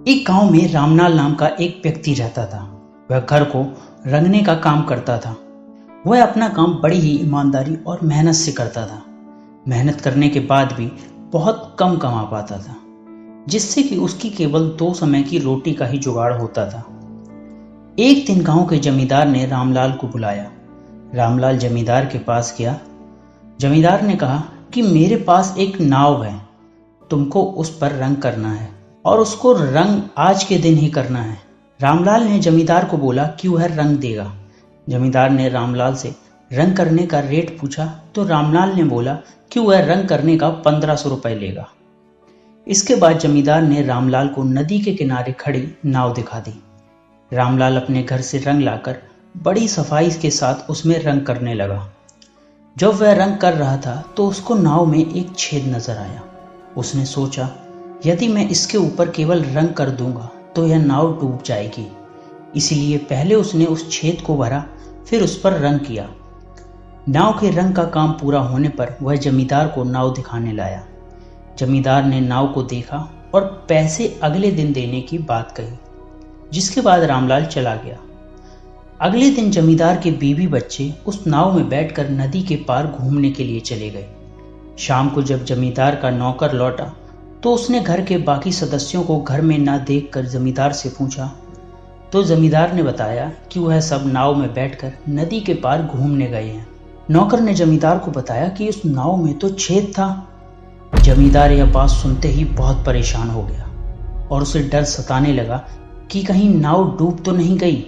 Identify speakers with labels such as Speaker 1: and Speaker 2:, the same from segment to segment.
Speaker 1: एक गांव में रामलाल नाम का एक व्यक्ति रहता था। वह घर को रंगने का काम करता था। वह अपना काम बड़ी ही ईमानदारी और मेहनत से करता था। मेहनत करने के बाद भी बहुत कम कमा पाता था, जिससे कि उसकी केवल 2 समय की रोटी का ही जुगाड़ होता था। एक दिन गांव के जमींदार ने रामलाल को बुलाया। रामलाल जमींदार के पास गया। जमींदार ने कहा कि मेरे पास एक नाव है, तुमको उस पर रंग करना है और उसको रंग आज के दिन ही करना है। रामलाल ने जमींदार को बोला कि वह रंग देगा। जमींदार ने रामलाल से रंग करने का रेट पूछा तो रामलाल ने बोला कि वह रंग करने का 1500 रुपये लेगा। इसके बाद जमींदार ने रामलाल को नदी के किनारे खड़ी नाव दिखा दी। रामलाल अपने घर से रंग लाकर बड़ी सफाई के साथ उसमें रंग करने लगा। जब वह रंग कर रहा था तो उसको नाव में एक छेद नजर आया। उसने सोचा, यदि मैं इसके ऊपर केवल रंग कर दूंगा तो यह नाव डूब जाएगी। इसलिए पहले उसने उस छेद को भरा, फिर उस पर रंग किया। नाव के रंग का काम पूरा होने पर वह जमींदार को नाव दिखाने लाया। जमींदार ने नाव को देखा और पैसे अगले दिन देने की बात कही, जिसके बाद रामलाल चला गया। अगले दिन जमींदार के बीवी बच्चे उस नाव में बैठकर नदी के पार घूमने के लिए चले गए। शाम को जब जमींदार का नौकर लौटा तो उसने घर के बाकी सदस्यों को घर में ना देखकर जमींदार से पूछा, तो जमींदार ने बताया कि वह सब नाव में बैठकर नदी के पार घूमने गए हैं। नौकर ने जमींदार को बताया कि उस नाव में तो छेद था। जमींदार यह बात सुनते ही बहुत परेशान हो गया और उसे डर सताने लगा कि कहीं नाव डूब तो नहीं गई।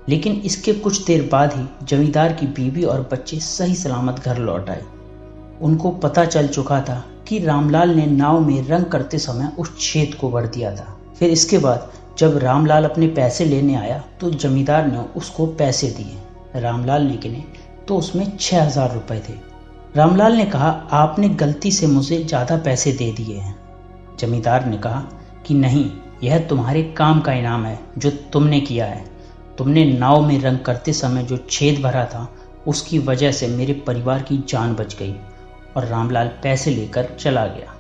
Speaker 1: लेकिन इसके कुछ देर बाद ही जमींदार की बीवी और बच्चे सही सलामत घर लौट आए। उनको पता चल चुका था कि रामलाल ने नाव में रंग करते समय उस छेद को भर दिया था। फिर इसके बाद जब रामलाल अपने पैसे लेने आया तो जमींदार ने उसको पैसे दिए। रामलाल ने गिने तो उसमें 6000 रुपये थे। रामलाल ने कहा, आपने गलती से मुझे ज़्यादा पैसे दे दिए हैं। जमींदार ने कहा कि नहीं, यह तुम्हारे काम का इनाम है जो तुमने किया है। तुमने नाव में रंग करते समय जो छेद भरा था उसकी वजह से मेरे परिवार की जान बच गई। और रामलाल पैसे लेकर चला गया।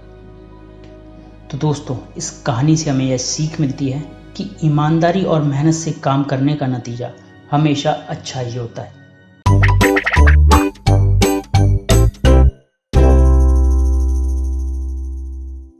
Speaker 1: तो दोस्तों, इस कहानी से हमें यह सीख मिलती है कि ईमानदारी और मेहनत से काम करने का नतीजा हमेशा अच्छा ही होता है।